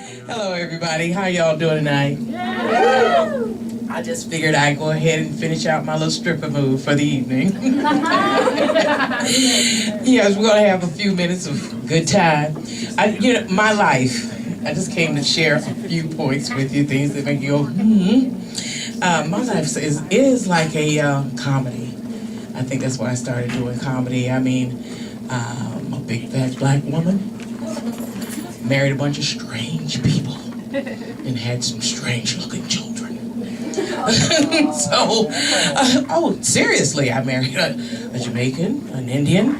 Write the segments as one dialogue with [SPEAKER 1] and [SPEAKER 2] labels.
[SPEAKER 1] Hello, everybody. How y'all doing tonight? I just figured I'd go ahead and finish out my little stripper move for the evening. Yes, we're going to have a few minutes of good time. My life, I just came to share a few points with you, things that make you go, my life is like a comedy. I think that's why I started doing comedy. I mean, I'm a big fat black woman, married a bunch of strange people, and had some strange looking children. Seriously, I married a Jamaican, an Indian,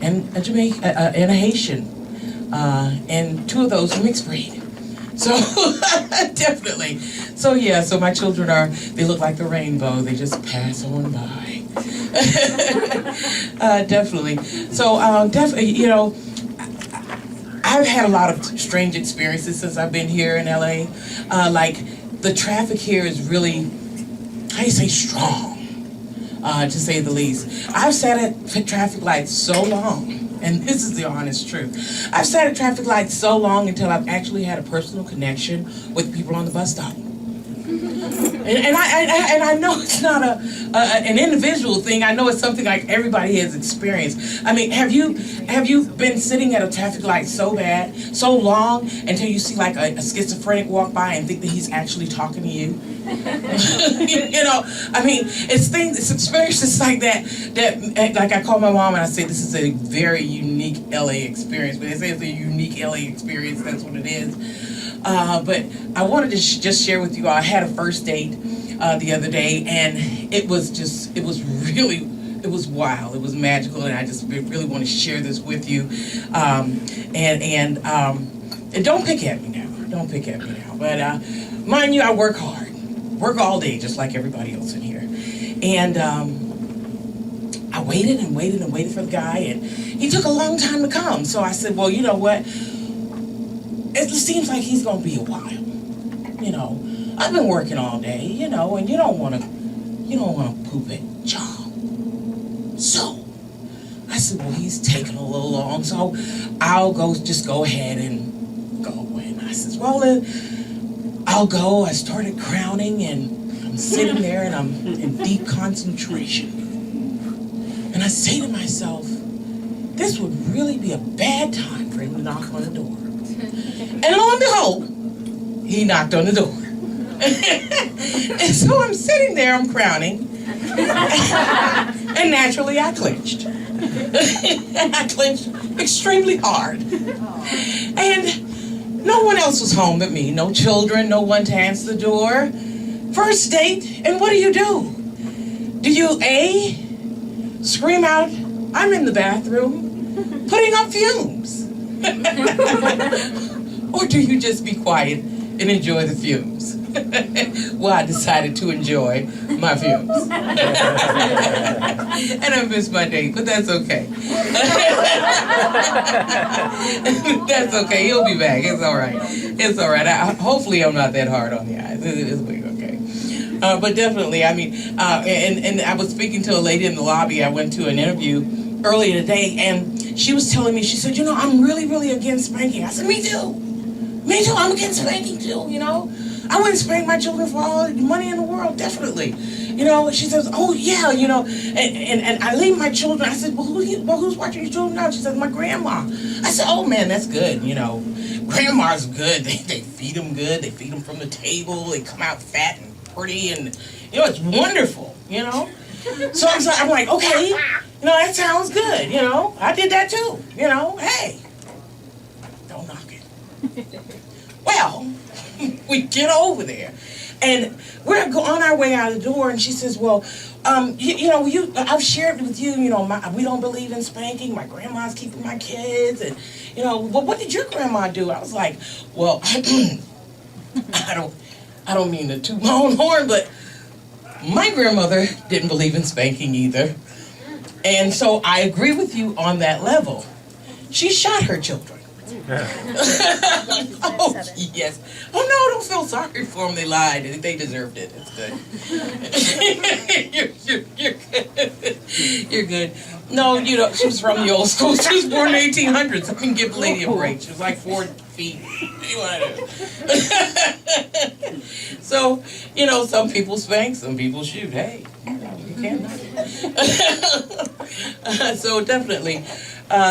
[SPEAKER 1] and and a Haitian, and two of those are mixed breed. So definitely. So yeah. So my children they look like the rainbow. They just pass on by. Definitely. So definitely, I've had a lot of strange experiences since I've been here in LA. Like the traffic here is really, how do you say, strong, to say the least. I've sat at traffic lights so long, and this is the honest truth. I've sat at traffic lights so long until I've actually had a personal connection with people on the bus stop. And I know it's not an individual thing. I know it's something like everybody has experienced. I mean, have you been sitting at a traffic light so long until you see like a schizophrenic walk by and think that he's actually talking to you? I mean, it's experiences like that like I call my mom and I say this is a very unique LA experience. When they say it's a unique LA experience, that's what it is. But I wanted to just share with you all, I had a first date the other day, and it was wild, it was magical, and I just really want to share this with you. And don't pick at me now, but mind you, I work hard, work all day, just like everybody else in here. And I waited for the guy, and he took a long time to come. So I said, well, you know what? It seems like he's gonna be a while. I've been working all day, and you don't wanna poop at job. So I said, well, he's taking a little long, so I'll just go ahead and go. And I said, well, I'll go. I started crowning, and I'm sitting there, and I'm in deep concentration. And I say to myself, this would really be a bad time for him to knock on the door. And lo and behold, he knocked on the door. And so I'm sitting there, I'm crowning, and naturally I clenched. And I clenched extremely hard. And no one else was home but me. No children, no one to answer the door. First date, and what do? Do you A, scream out, I'm in the bathroom, putting up fumes? Or do you just be quiet and enjoy the fumes? Well, I decided to enjoy my fumes. And I missed my date, but that's okay. That's okay, he'll be back, it's all right. It's all right, hopefully I'm not that hard on the eyes, it'll be okay. But definitely, I mean, and I was speaking to a lady in the lobby. I went to an interview earlier today, and she was telling me, she said, I'm really, really against spanking. I said, me too, I'm against spanking too, I wouldn't spank my children for all the money in the world, definitely. She says, oh yeah, and I leave my children. I said, well, who's watching your children now? She says, my grandma. I said, oh man, that's good, Grandma's good, they feed them good, they feed them from the table, they come out fat and pretty, and, it's wonderful, So I'm like, okay, that sounds good, I did that too, hey, don't knock it. Well, we get over there, and we're on our way out the door, and she says, well, I've shared with you, we don't believe in spanking, my grandma's keeping my kids, and, well, what did your grandma do? I was like, well, I don't mean to toot my own horn, but my grandmother didn't believe in spanking either. And so I agree with you on that level. She shot her children. Oh, yes. Oh, no, don't feel sorry for them. They lied. They deserved it. It's good. You're good. You're good. No, you know, she was from the old school. She was born in the 1800s. I can give the lady a break. She was like 4 feet. What do you want to do? So, you know, some people spank, some people shoot. Hey, you know, you can't. So definitely.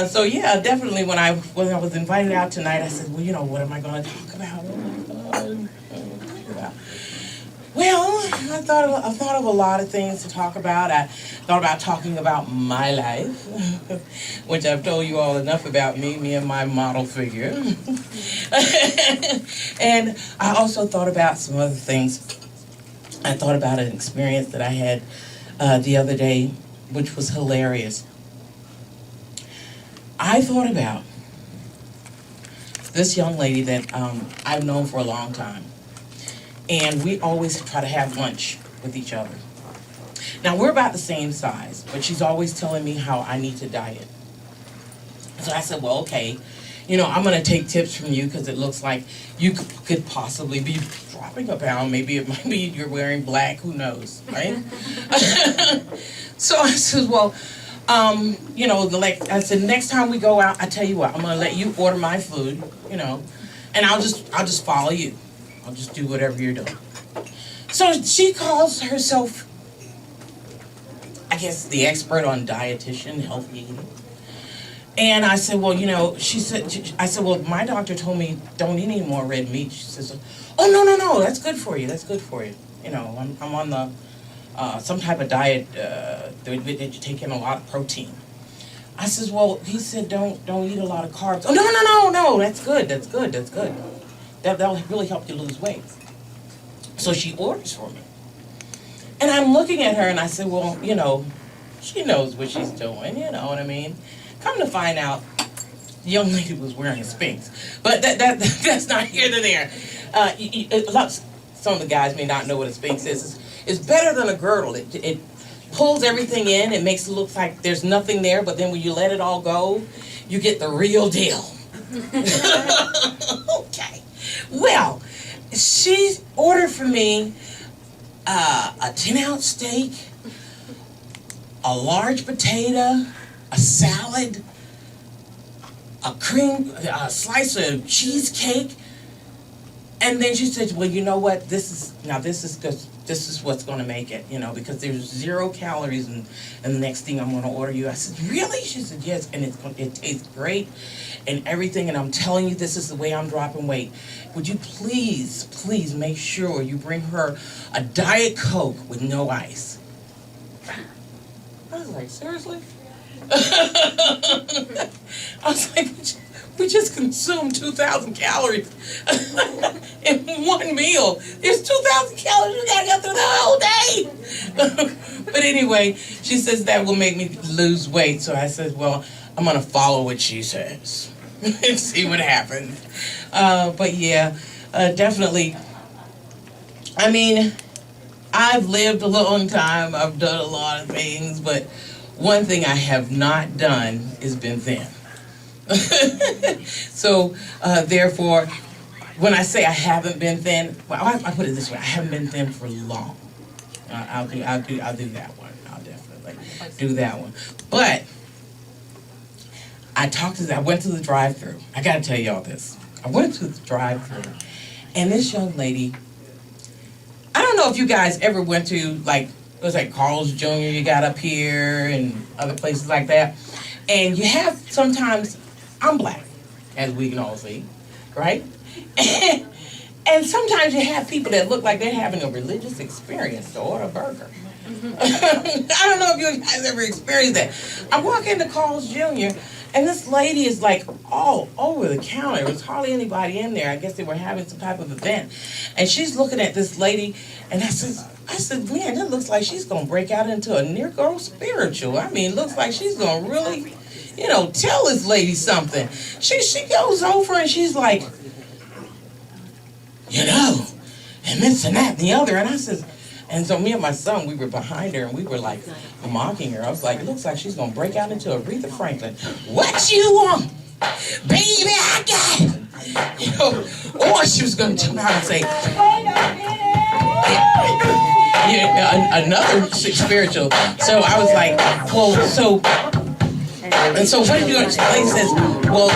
[SPEAKER 1] So yeah, definitely. When I was invited out tonight, I said, well, you know, what am I going to talk about? Oh my God. Well, I thought of a lot of things to talk about. I thought about talking about my life, which I've told you all enough about me and my model figure. And I also thought about some other things. I thought about an experience that I had the other day, which was hilarious. I thought about this young lady that I've known for a long time. And we always try to have lunch with each other. Now, we're about the same size, but she's always telling me how I need to diet. So I said, well, okay, you know, I'm going to take tips from you because it looks like you could possibly be dropping a pound. Maybe it might be you're wearing black, who knows, right? So I said, well, you know, I said, next time we go out, I tell you what, I'm going to let you order my food, you know, and I'll just follow you. I'll just do whatever you're doing. So she calls herself, I guess, the expert on dietitian, healthy eating. And I said, well, you know, I said, well, my doctor told me don't eat any more red meat. She says, oh, no, that's good for you. That's good for you. You know, I'm on the some type of diet that you take in a lot of protein. I says, well, he said don't eat a lot of carbs. Oh, no, that's good. That'll really help you lose weight. So she orders for me. And I'm looking at her and I said, well, you know, she knows what she's doing, you know what I mean? Come to find out, the young lady was wearing a Spanx. But that's not here nor there. Some of the guys may not know what a Spanx is. It's better than a girdle. It pulls everything in. It makes it look like there's nothing there, but then when you let it all go, you get the real deal. Okay. Well, she ordered for me a 10-ounce steak, a large potato, a salad, a slice of cheesecake, and then she said, well, you know what, this is what's going to make it, you know, because there's 0 calories and the next thing I'm going to order you. I said, really? She said, yes, and it tastes great and everything, and I'm telling you, this is the way I'm dropping weight. Would you please make sure you bring her a Diet Coke with no ice? I was like, seriously? I was like, we just consumed 2,000 calories in one meal. There's 2,000 calories. You gotta get through the whole day. But anyway, she says that will make me lose weight. So I said, well, I'm gonna follow what she says and see what happens. But yeah, definitely. I mean, I've lived a long time. I've done a lot of things, but one thing I have not done is been thin. So, therefore, when I say I haven't been thin, well, I put it this way: I haven't been thin for long. I'll do that one. I'll definitely do that one. But I went to the drive-thru. I got to tell y'all this. I went to the drive-thru, and this young lady. I don't know if you guys ever went to it was like Carl's Jr. You got up here and other places like that, and you have sometimes. I'm black, as we can all see, right? And sometimes you have people that look like they're having a religious experience to order a burger. I don't know if you guys ever experienced that. I walk into Carl's Jr., and this lady is like all over the counter. There was hardly anybody in there. I guess they were having some type of event. And she's looking at this lady, and I said, man, it looks like she's going to break out into a Negro spiritual. I mean, it looks like she's going to really, tell this lady something. She goes over and she's like, and this and that and the other. And I said, and so me and my son, we were behind her and we were like mocking her. I was like, it looks like she's going to break out into Aretha Franklin. What you want? Baby, I got it. Or she was going to come out and say, another spiritual. So I was like, well, so And so what did you understand? Lady says, well,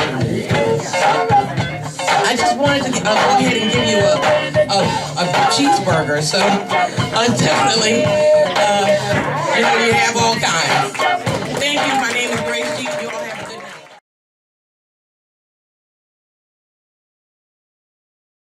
[SPEAKER 1] I just wanted to go ahead and give you a cheeseburger. So definitely, you have all kinds. Thank you. My name